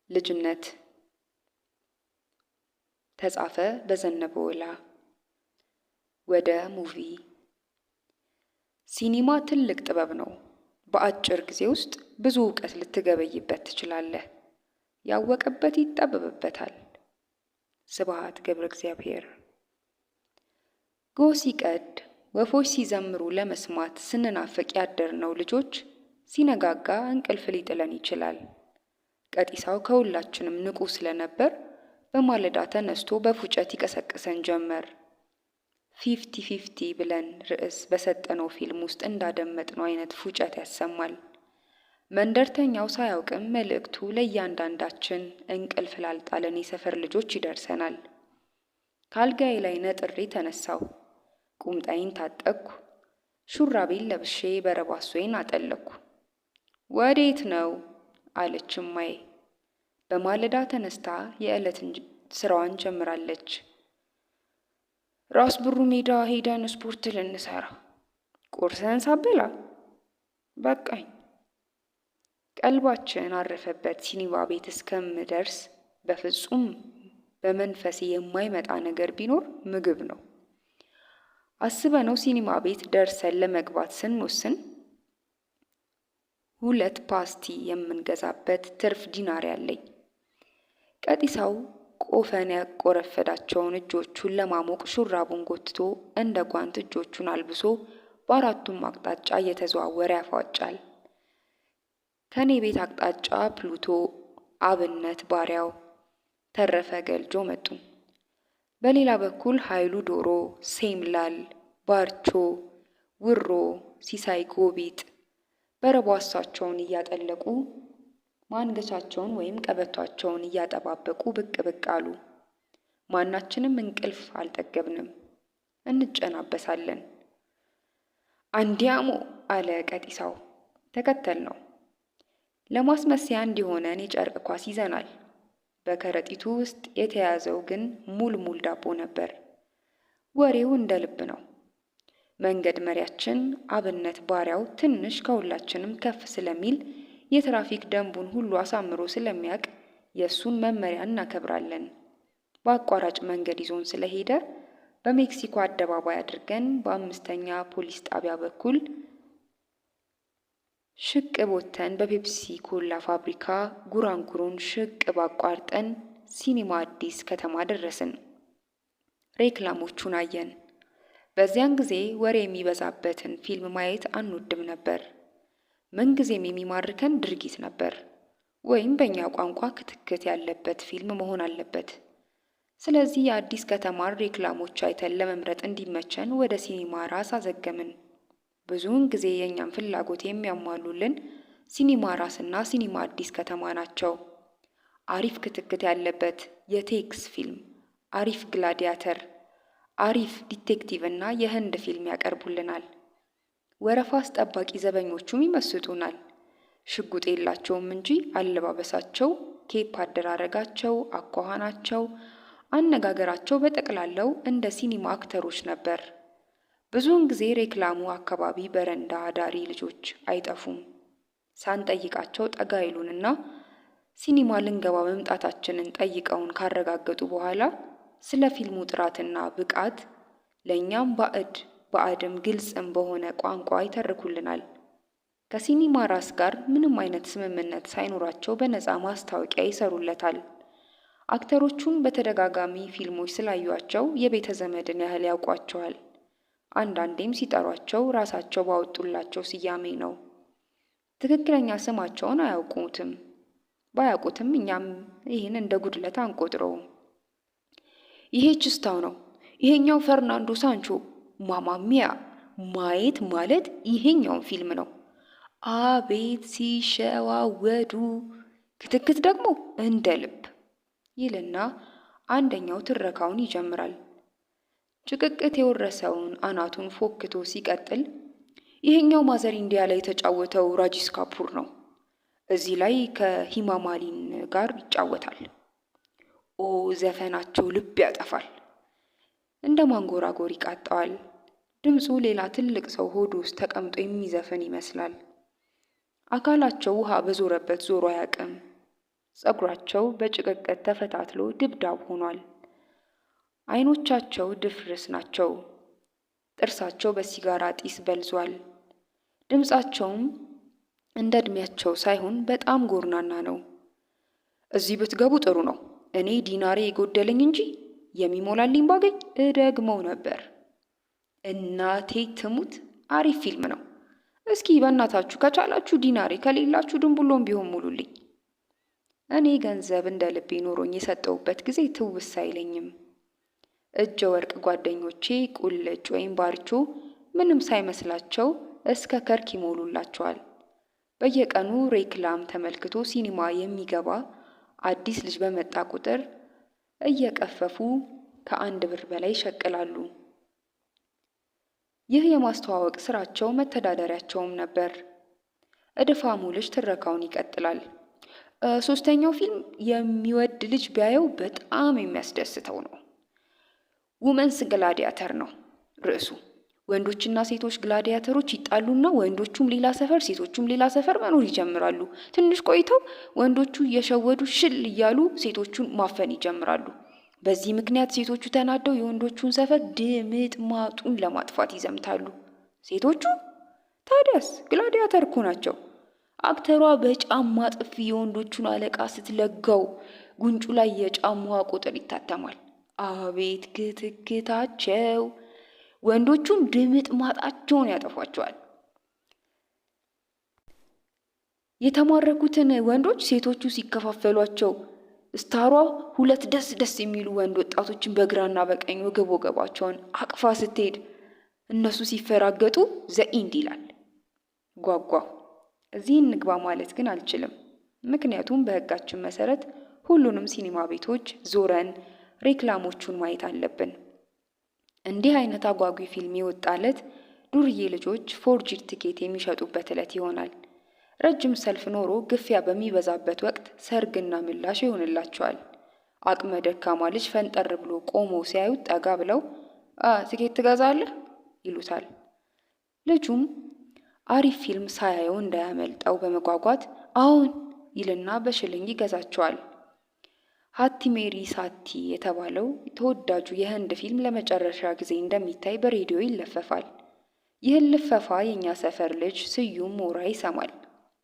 ልጅነት ተጻፈ በዘነበ ወላ። ወደ ሙቪ ሲኒማ ትልቅ ጥበብ ነው። በአጭር ጊዜ ውስጥ ብዙ እውቀት ልትገበይበት ትችላለህ። ያወቀበት ይጠበብበታል። ስብሐት ገብረ እግዚአብሔር። ጎህ ሲቀድ ወፎች ሲዘምሩ ለመስማት ስንናፍቅ ያደርነው ልጆች ሲነጋጋ እንቅልፍ ሊጥለን ይችላል። ቀጢሳው ከሁላችንም ንቁ ስለነበር በማለዳ ተነስቶ በፉጨት ይቀሰቅሰን ጀመር። 50-50 ብለን ርዕስ በሰጠነው ፊልም ውስጥ እንዳደመጥነው አይነት ፉጨት ያሰማል። መንደርተኛው ሳያውቅም መልእክቱ ለእያንዳንዳችን እንቅልፍ ላልጣለን የሰፈር ልጆች ይደርሰናል። ካልጋዬ ላይ ነጥሬ ተነሳው። ቁምጣይን ታጠቅኩ። ሹራቤን ለብሼ በረባሶዬን አጠለኩ። ወዴት ነው አለች እማዬ። በማለዳ ተነስታ የዕለት ስራዋን ጀምራለች። ራስ ብሩ ሜዳ ሄደን ስፖርት ልንሰራ። ቁርስህን ሳበላ በቃኝ። ቀልባችን አረፈበት ሲኒማ ቤት እስከምደርስ በፍጹም በመንፈሴ የማይመጣ ነገር ቢኖር ምግብ ነው። አስበነው ሲኒማ ቤት ደርሰን ለመግባት ስንወስን 2 ፓስቲ የምንገዛበት ትርፍ ዲናር ያለኝ። ቀጢሳው ቆፈን ያቆረፈዳቸውን እጆቹን ለማሞቅ ሹራቡን ጎትቶ እንደ ጓንት እጆቹን አልብሶ በአራቱም አቅጣጫ እየተዘዋወረ ያፏጫል። ከኔ ቤት አቅጣጫ ፕሉቶ፣ አብነት፣ ባሪያው፣ ተረፈ ገልጆ መጡ። በሌላ በኩል ኃይሉ ዶሮ፣ ሴምላል፣ ባርቾ፣ ውሮ፣ ሲሳይ ጎቢጥ በረቧሳቸውን እያጠለቁ ማንገቻቸውን ወይም ቀበቷቸውን እያጠባበቁ ብቅ ብቅ አሉ። ማናችንም እንቅልፍ አልጠገብንም፣ እንጨናበሳለን። አንዲያሞ አለ ቀጢሳው። ተከተል ነው። ለማስመሰያ እንዲሆነን የጨርቅ ኳስ ይዘናል። በከረጢቱ ውስጥ የተያዘው ግን ሙልሙል ዳቦ ነበር። ወሬው እንደ ልብ ነው። መንገድ መሪያችን አብነት ባሪያው ትንሽ ከሁላችንም ከፍ ስለሚል የትራፊክ ደንቡን ሁሉ አሳምሮ ስለሚያውቅ የእሱን መመሪያ እናከብራለን። በአቋራጭ መንገድ ይዞን ስለሄደ በሜክሲኮ አደባባይ አድርገን በ5ኛ ፖሊስ ጣቢያ በኩል ሽቅብ ወጥተን በፔፕሲ ኮላ ፋብሪካ ጉራንጉሩን ሽቅብ አቋርጠን ሲኒማ አዲስ ከተማ ደረስን። ሬክላሞቹን አየን። በዚያን ጊዜ ወሬ የሚበዛበትን ፊልም ማየት አንወድም ነበር። ምንጊዜም የሚማርከን ድርጊት ነበር፣ ወይም በእኛ ቋንቋ ክትክት ያለበት ፊልም መሆን አለበት። ስለዚህ የአዲስ ከተማን ሬክላሞች አይተን ለመምረጥ እንዲመቸን ወደ ሲኒማ ራስ አዘገምን። ብዙውን ጊዜ የእኛም ፍላጎት የሚያሟሉልን ሲኒማ ራስና ሲኒማ አዲስ ከተማ ናቸው። አሪፍ ክትክት ያለበት የቴክስ ፊልም፣ አሪፍ ግላዲያተር፣ አሪፍ ዲቴክቲቭ እና የህንድ ፊልም ያቀርቡልናል። ወረፋ አስጠባቂ ዘበኞቹም ይመስጡናል። ሽጉጥ የላቸውም እንጂ አለባበሳቸው፣ ኬፕ አደራረጋቸው፣ አኳኋናቸው፣ አነጋገራቸው በጠቅላላው እንደ ሲኒማ አክተሮች ነበር። ብዙውን ጊዜ ሬክላሙ አካባቢ በረንዳ አዳሪ ልጆች አይጠፉም። ሳንጠይቃቸው ጠጋ ይሉንና ሲኒማ ልንገባ መምጣታችንን ጠይቀውን ካረጋገጡ በኋላ ስለ ፊልሙ ጥራትና ብቃት ለእኛም ባዕድም ግልጽም በሆነ ቋንቋ ይተርኩልናል። ከሲኒማ ራስ ጋር ምንም አይነት ስምምነት ሳይኖራቸው በነፃ ማስታወቂያ ይሰሩለታል። አክተሮቹን በተደጋጋሚ ፊልሞች ስላዩአቸው የቤተ ዘመድን ያህል ያውቋቸዋል። አንዳንዴም ሲጠሯቸው ራሳቸው ባወጡላቸው ስያሜ ነው። ትክክለኛ ስማቸውን አያውቁትም። ባያውቁትም እኛም ይህን እንደ ጉድለት አንቆጥረውም። ይሄ ችስታው ነው፣ ይሄኛው ፈርናንዶ ሳንቾ፣ ማማሚያ ማየት ማለት ይሄኛውን ፊልም ነው። አቤት ሲሸዋወዱ፣ ክትክት ደግሞ እንደ ልብ ይልና አንደኛው ትረካውን ይጀምራል። ጭቅቅት የወረሰውን አናቱን ፎክቶ ሲቀጥል ይሄኛው ማዘር ኢንዲያ ላይ የተጫወተው ራጂስ ካፑር ነው። እዚህ ላይ ከሂማማሊን ጋር ይጫወታል። ኦ ዘፈናቸው ልብ ያጠፋል። እንደ ማንጎራጎር ይቃጣዋል። ድምፁ ሌላ ትልቅ ሰው ሆድ ውስጥ ተቀምጦ የሚዘፍን ይመስላል። አካላቸው ውሃ በዞረበት ዞሮ አያውቅም። ፀጉራቸው በጭቅቅት ተፈታትሎ ድብዳብ ሆኗል። ዓይኖቻቸው ድፍርስ ናቸው። ጥርሳቸው በሲጋራ ጢስ በልዟል። ድምፃቸውም እንደ ዕድሜያቸው ሳይሆን በጣም ጎርናና ነው። እዚህ ብትገቡ ጥሩ ነው። እኔ ዲናሬ የጎደለኝ እንጂ የሚሞላልኝ ባገኝ እደግመው ነበር። እናቴ ትሙት፣ አሪፍ ፊልም ነው። እስኪ በእናታችሁ ከቻላችሁ ዲናሬ፣ ከሌላችሁ ድንቡሎም ቢሆን ሙሉልኝ። እኔ ገንዘብ እንደ ልቤ ኖሮኝ የሰጠውበት ጊዜ ትውስ አይለኝም። እጀ ወርቅ ጓደኞቼ ቁልጭ ወይም ባርቾ ምንም ሳይመስላቸው እስከ ከርክ ይሞሉላቸዋል። በየቀኑ ሬክላም ተመልክቶ ሲኒማ የሚገባ አዲስ ልጅ በመጣ ቁጥር እየቀፈፉ ከ1 ብር በላይ ይሸቅላሉ። ይህ የማስተዋወቅ ስራቸው መተዳደሪያቸውም ነበር። እድፋሙ ልጅ ትረካውን ይቀጥላል። 3ኛው ፊልም የሚወድ ልጅ ቢያየው በጣም የሚያስደስተው ነው። ውመንስ ግላዲያተር ነው ርዕሱ። ወንዶችና ሴቶች ግላዲያተሮች ይጣሉና ወንዶቹም ሌላ ሰፈር ሴቶቹም ሌላ ሰፈር መኖር ይጀምራሉ። ትንሽ ቆይተው ወንዶቹ እየሸወዱ ሽል እያሉ ሴቶቹን ማፈን ይጀምራሉ። በዚህ ምክንያት ሴቶቹ ተናደው የወንዶቹን ሰፈር ድምጥ ማጡን ለማጥፋት ይዘምታሉ። ሴቶቹ ታዲያስ ግላዲያተር እኮ ናቸው። አክተሯ በጫማ ጥፊ የወንዶቹን አለቃ ስትለጋው ጉንጩ ላይ የጫማዋ ቁጥር ይታተማል። አቤት ክትክታቸው! ወንዶቹን ድምጥ ማጣቸውን ያጠፏቸዋል። የተማረኩትን ወንዶች ሴቶቹ ሲከፋፈሏቸው ስታሯ 2 ደስ ደስ የሚሉ ወንድ ወጣቶችን በግራና በቀኝ ወገባቸውን አቅፋ ስትሄድ እነሱ ሲፈራገጡ ዘኢንድ ይላል። ጓጓው። እዚህ እንግባ ማለት ግን አልችልም። ምክንያቱም በሕጋችን መሰረት ሁሉንም ሲኒማ ቤቶች ዞረን ሬክላሞቹን ማየት አለብን። እንዲህ አይነት አጓጊ ፊልም የወጣለት ዱርዬ ልጆች ፎርጂድ ትኬት የሚሸጡበት ዕለት ይሆናል። ረጅም ሰልፍ ኖሮ ግፊያ በሚበዛበት ወቅት ሰርግና ምላሽ ይሆንላቸዋል። አቅመ ደካማ ልጅ ፈንጠር ብሎ ቆሞ ሲያዩት ጠጋ ብለው ትኬት ትገዛለህ ይሉታል። ልጁም አሪፍ ፊልም ሳያየው እንዳያመልጠው በመጓጓት አዎን ይልና በሽልንግ ይገዛቸዋል። ሀቲ ሜሪ ሳቲ የተባለው ተወዳጁ የህንድ ፊልም ለመጨረሻ ጊዜ እንደሚታይ በሬዲዮ ይለፈፋል። ይህን ልፈፋ የእኛ ሰፈር ልጅ ስዩም ሞራ ይሰማል።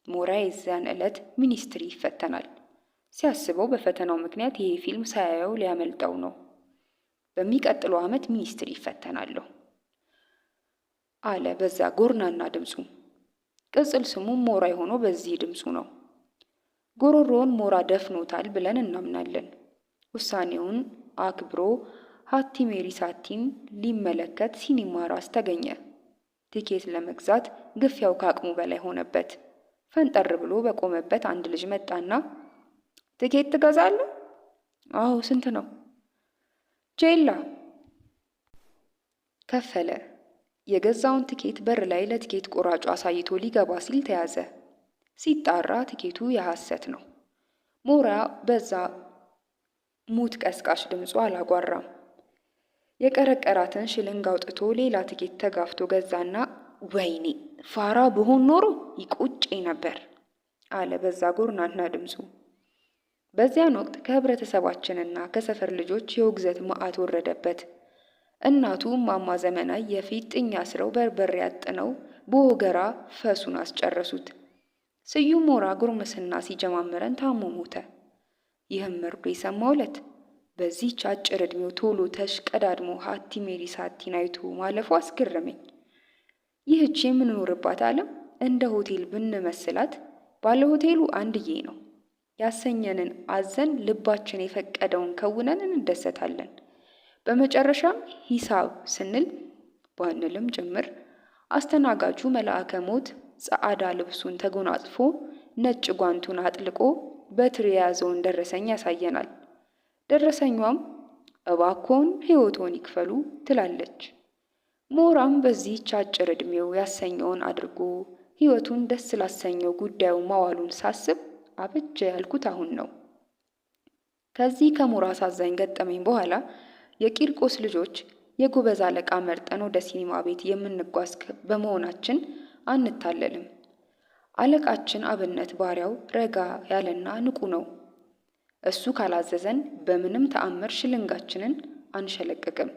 ሞራ የዚያን ዕለት ሚኒስትሪ ይፈተናል። ሲያስበው በፈተናው ምክንያት ይሄ ፊልም ሳያየው ሊያመልጠው ነው። በሚቀጥለው ዓመት ሚኒስትሪ ይፈተናለሁ አለ በዛ ጎርናና ድምፁ። ቅጽል ስሙ ሞራ የሆነው በዚህ ድምፁ ነው። ጎሮሮውን ሞራ ደፍኖታል ብለን እናምናለን። ውሳኔውን አክብሮ ሀቲ ሜሪ ሳቲን ሊመለከት ሲኒማ ራስ ተገኘ። ቲኬት ለመግዛት ግፊያው ከአቅሙ በላይ ሆነበት። ፈንጠር ብሎ በቆመበት አንድ ልጅ መጣና ቲኬት ትገዛለህ? አዎ፣ ስንት ነው? ጄላ። ከፈለ። የገዛውን ቲኬት በር ላይ ለቲኬት ቆራጩ አሳይቶ ሊገባ ሲል ተያዘ። ሲጣራ ቲኬቱ የሐሰት ነው። ሞራ በዛ ሙት ቀስቃሽ ድምፁ አላጓራም። የቀረቀራትን ሽልንግ አውጥቶ ሌላ ቲኬት ተጋፍቶ ገዛና ወይኔ ፋራ ብሆን ኖሮ ይቆጨኝ ነበር አለ በዛ ጎርናና ድምፁ። በዚያን ወቅት ከህብረተሰባችንና ከሰፈር ልጆች የውግዘት መዓት ወረደበት። እናቱ እማማ ዘመናይ የፊት ጥኛ አስረው በርበሬ ያጥነው በወገራ ፈሱን አስጨረሱት። ስዩም ሞራ ጉርምስና ሲጀማመረን ታሞ ሞተ። ይህም መርዶ የሰማው ዕለት በዚህች አጭር ዕድሜው ቶሎ ተሽቀዳድሞ ሀቲ ሜሪ ሳቲን አይቶ ማለፉ አስገረመኝ። ይህች የምንኖርባት ዓለም እንደ ሆቴል ብንመስላት ባለ ሆቴሉ አንድዬ ነው። ያሰኘንን አዘን ልባችን የፈቀደውን ከውነን እንደሰታለን። በመጨረሻም ሂሳብ ስንል ባንልም ጭምር አስተናጋጁ መልአከ ሞት ጸዓዳ ልብሱን ተጎናጽፎ ነጭ ጓንቱን አጥልቆ በትር የያዘውን ደረሰኝ ያሳየናል። ደረሰኟም እባክዎን ሕይወቶን ይክፈሉ ትላለች። ሞራም በዚህች አጭር ዕድሜው ያሰኘውን አድርጎ ሕይወቱን ደስ ላሰኘው ጉዳዩ ማዋሉን ሳስብ አበጀ ያልኩት አሁን ነው። ከዚህ ከሞራ አሳዛኝ ገጠመኝ በኋላ የቂርቆስ ልጆች የጎበዝ አለቃ መርጠን ወደ ሲኒማ ቤት የምንጓዝ በመሆናችን አንታለልም። አለቃችን አብነት ባሪያው ረጋ ያለና ንቁ ነው። እሱ ካላዘዘን በምንም ተአምር ሽልንጋችንን አንሸለቅቅም።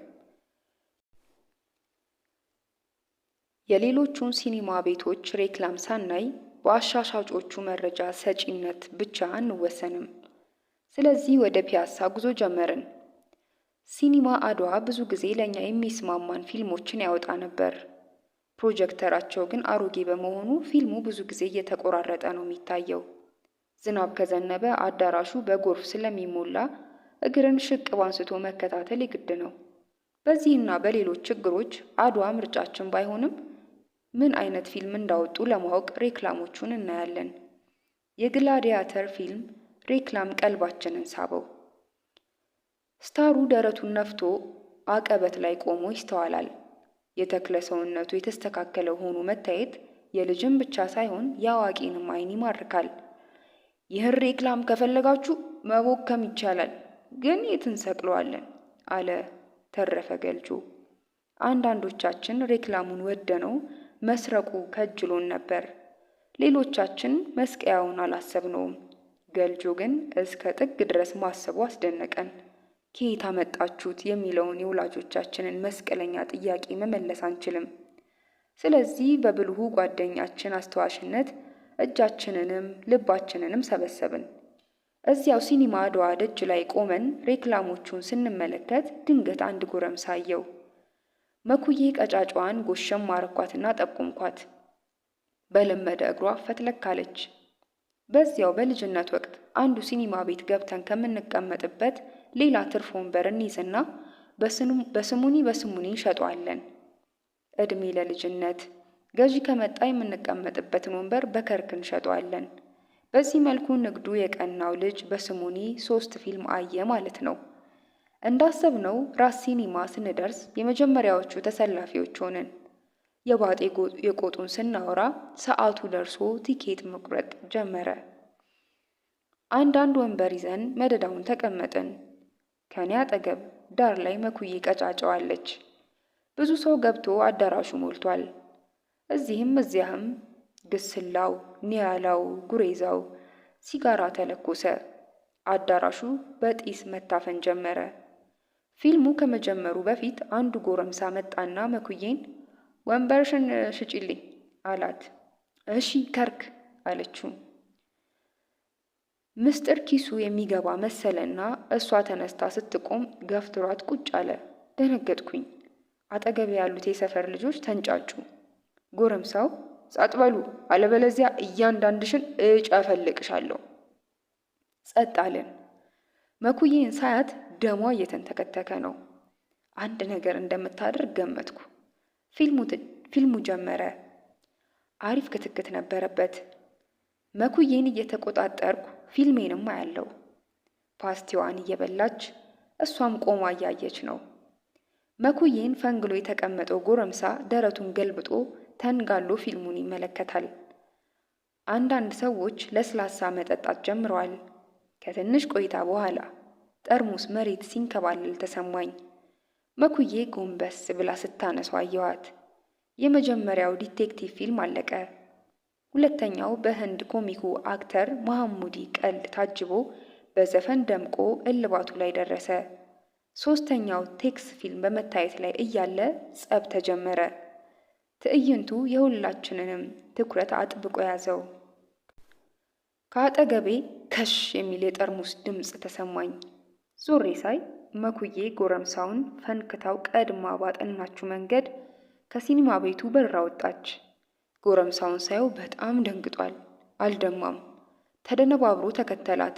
የሌሎቹን ሲኒማ ቤቶች ሬክላም ሳናይ በአሻሻጮቹ መረጃ ሰጪነት ብቻ አንወሰንም። ስለዚህ ወደ ፒያሳ ጉዞ ጀመርን። ሲኒማ አድዋ ብዙ ጊዜ ለእኛ የሚስማማን ፊልሞችን ያወጣ ነበር። ፕሮጀክተራቸው ግን አሮጌ በመሆኑ ፊልሙ ብዙ ጊዜ እየተቆራረጠ ነው የሚታየው። ዝናብ ከዘነበ አዳራሹ በጎርፍ ስለሚሞላ እግርን ሽቅብ አንስቶ መከታተል የግድ ነው። በዚህና በሌሎች ችግሮች አድዋ ምርጫችን ባይሆንም ምን አይነት ፊልም እንዳወጡ ለማወቅ ሬክላሞቹን እናያለን። የግላዲያተር ፊልም ሬክላም ቀልባችንን ሳበው። ስታሩ ደረቱን ነፍቶ አቀበት ላይ ቆሞ ይስተዋላል። የተክለ ሰውነቱ የተስተካከለ ሆኖ መታየት የልጅን ብቻ ሳይሆን የአዋቂንም ዓይን ይማርካል። ይህን ሬክላም ከፈለጋችሁ መቦከም ይቻላል፣ ግን የት እንሰቅለዋለን? አለ ተረፈ ገልጆ። አንዳንዶቻችን ሬክላሙን ወደነው መስረቁ ከጅሎን ነበር። ሌሎቻችን መስቀያውን አላሰብነውም። ገልጆ ግን እስከ ጥግ ድረስ ማሰቡ አስደነቀን። ከየት አመጣችሁት የሚለውን የወላጆቻችንን መስቀለኛ ጥያቄ መመለስ አንችልም። ስለዚህ በብልሁ ጓደኛችን አስተዋሽነት እጃችንንም ልባችንንም ሰበሰብን። እዚያው ሲኒማ አድዋ ደጅ ላይ ቆመን ሬክላሞቹን ስንመለከት ድንገት አንድ ጎረምሳ አየው። መኩዬ ቀጫጫዋን ጎሸም አረኳትና ጠቁምኳት። በለመደ እግሯ ፈትለካለች። በዚያው በልጅነት ወቅት አንዱ ሲኒማ ቤት ገብተን ከምንቀመጥበት ሌላ ትርፍ ወንበር እንይዝና በስሙኒ እንሸጠዋለን። ዕድሜ ለልጅነት። ገዢ ከመጣ የምንቀመጥበትን ወንበር በከርክ እንሸጠዋለን። በዚህ መልኩ ንግዱ የቀናው ልጅ በስሙኒ 3 ፊልም አየ ማለት ነው። እንዳሰብነው ራስ ሲኒማ ስንደርስ የመጀመሪያዎቹ ተሰላፊዎች ሆነን። የባጤ የቆጡን ስናወራ ሰዓቱ ደርሶ ቲኬት መቁረጥ ጀመረ። አንዳንድ ወንበር ይዘን መደዳውን ተቀመጥን። ከኔ አጠገብ ዳር ላይ መኩዬ ቀጫጫዋለች። ብዙ ሰው ገብቶ አዳራሹ ሞልቷል። እዚህም እዚያህም ግስላው፣ ኒያላው፣ ጉሬዛው ሲጋራ ተለኮሰ። አዳራሹ በጢስ መታፈን ጀመረ። ፊልሙ ከመጀመሩ በፊት አንዱ ጎረምሳ መጣና መኩዬን ወንበርሽን ሽጪልኝ አላት። እሺ ከርክ አለችው። ምስጢር ኪሱ የሚገባ መሰለና እሷ ተነስታ ስትቆም ገፍትሯት ቁጭ አለ። ደነገጥኩኝ። አጠገብ ያሉት የሰፈር ልጆች ተንጫጩ። ጎረምሳው ጸጥ በሉ አለበለዚያ እያንዳንድሽን እጨፈልቅሻለሁ። ጸጥ አለን። መኩዬን ሳያት ደሟ እየተንተከተከ ነው። አንድ ነገር እንደምታደርግ ገመትኩ። ፊልሙ ጀመረ። አሪፍ ክትክት ነበረበት። መኩዬን እየተቆጣጠርኩ ፊልሜንም አያለው። ፓስቲዋን እየበላች እሷም ቆማ እያየች ነው። መኩዬን ፈንግሎ የተቀመጠው ጎረምሳ ደረቱን ገልብጦ ተንጋሎ ፊልሙን ይመለከታል። አንዳንድ ሰዎች ለስላሳ መጠጣት ጀምረዋል። ከትንሽ ቆይታ በኋላ ጠርሙስ መሬት ሲንከባለል ተሰማኝ። መኩዬ ጎንበስ ብላ ስታነሳው አየኋት። የመጀመሪያው ዲቴክቲቭ ፊልም አለቀ። ሁለተኛው በህንድ ኮሚኩ አክተር መሐሙዲ ቀልድ ታጅቦ በዘፈን ደምቆ እልባቱ ላይ ደረሰ። ሶስተኛው ቴክስ ፊልም በመታየት ላይ እያለ ጸብ ተጀመረ። ትዕይንቱ የሁላችንንም ትኩረት አጥብቆ ያዘው። ከአጠገቤ ከሽ የሚል የጠርሙስ ድምፅ ተሰማኝ። ዞሬ ሳይ መኩዬ ጎረምሳውን ፈንክታው ቀድማ ባጠናችው መንገድ ከሲኒማ ቤቱ በር ወጣች። ጎረምሳውን ሳየው በጣም ደንግጧል። አልደማም። ተደነባብሮ ተከተላት።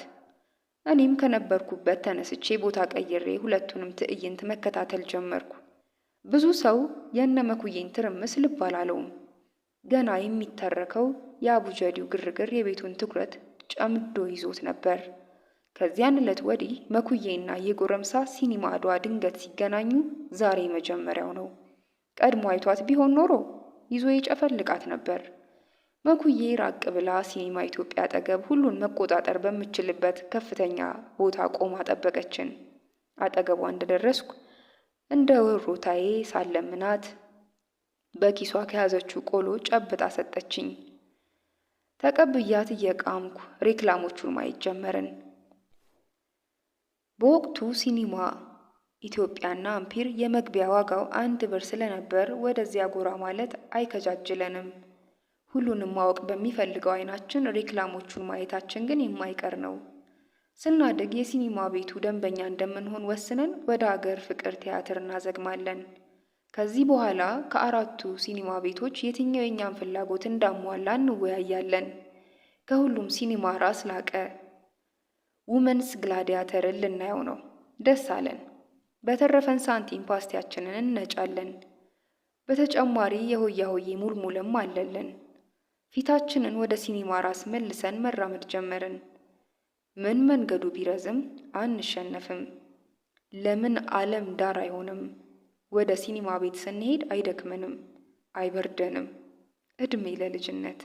እኔም ከነበርኩበት ተነስቼ ቦታ ቀይሬ ሁለቱንም ትዕይንት መከታተል ጀመርኩ። ብዙ ሰው የነ መኩዬን ትርምስ ልብ አላለውም። ገና የሚተረከው የአቡጀዲው ግርግር የቤቱን ትኩረት ጨምዶ ይዞት ነበር። ከዚያን ዕለት ወዲህ መኩዬና የጎረምሳ ሲኒማ አድዋ ድንገት ሲገናኙ ዛሬ መጀመሪያው ነው። ቀድሞ አይቷት ቢሆን ኖሮ ይዞ ይጨፈልቃት ነበር። መኩዬ ራቅ ብላ ሲኒማ ኢትዮጵያ አጠገብ ሁሉን መቆጣጠር በምችልበት ከፍተኛ ቦታ ቆማ ጠበቀችን። አጠገቧ እንደደረስኩ እንደ ወሮታዬ ሳለምናት በኪሷ ከያዘችው ቆሎ ጨብጣ ሰጠችኝ። ተቀብያት እየቃምኩ ሬክላሞቹን ማየት ጀመርን። በወቅቱ ሲኒማ ኢትዮጵያና አምፒር የመግቢያ ዋጋው 1 ብር ስለነበር ወደዚያ ጎራ ማለት አይከጃጅለንም። ሁሉንም ማወቅ በሚፈልገው አይናችን ሬክላሞቹን ማየታችን ግን የማይቀር ነው። ስናድግ የሲኒማ ቤቱ ደንበኛ እንደምንሆን ወስነን ወደ አገር ፍቅር ቲያትር እናዘግማለን። ከዚህ በኋላ ከ4ቱ ሲኒማ ቤቶች የትኛው የኛን ፍላጎት እንዳሟላ እንወያያለን። ከሁሉም ሲኒማ ራስ ላቀ ውመንስ ግላዲያተርን ልናየው ነው። ደስ አለን። በተረፈን ሳንቲም ፓስቲያችንን እነጫለን። በተጨማሪ የሆያ ሆዬ ሙልሙልም አለልን። ፊታችንን ወደ ሲኒማ ራስ መልሰን መራመድ ጀመርን። ምን መንገዱ ቢረዝም አንሸነፍም። ለምን ዓለም ዳር አይሆንም? ወደ ሲኒማ ቤት ስንሄድ አይደክመንም፣ አይበርደንም። ዕድሜ ለልጅነት።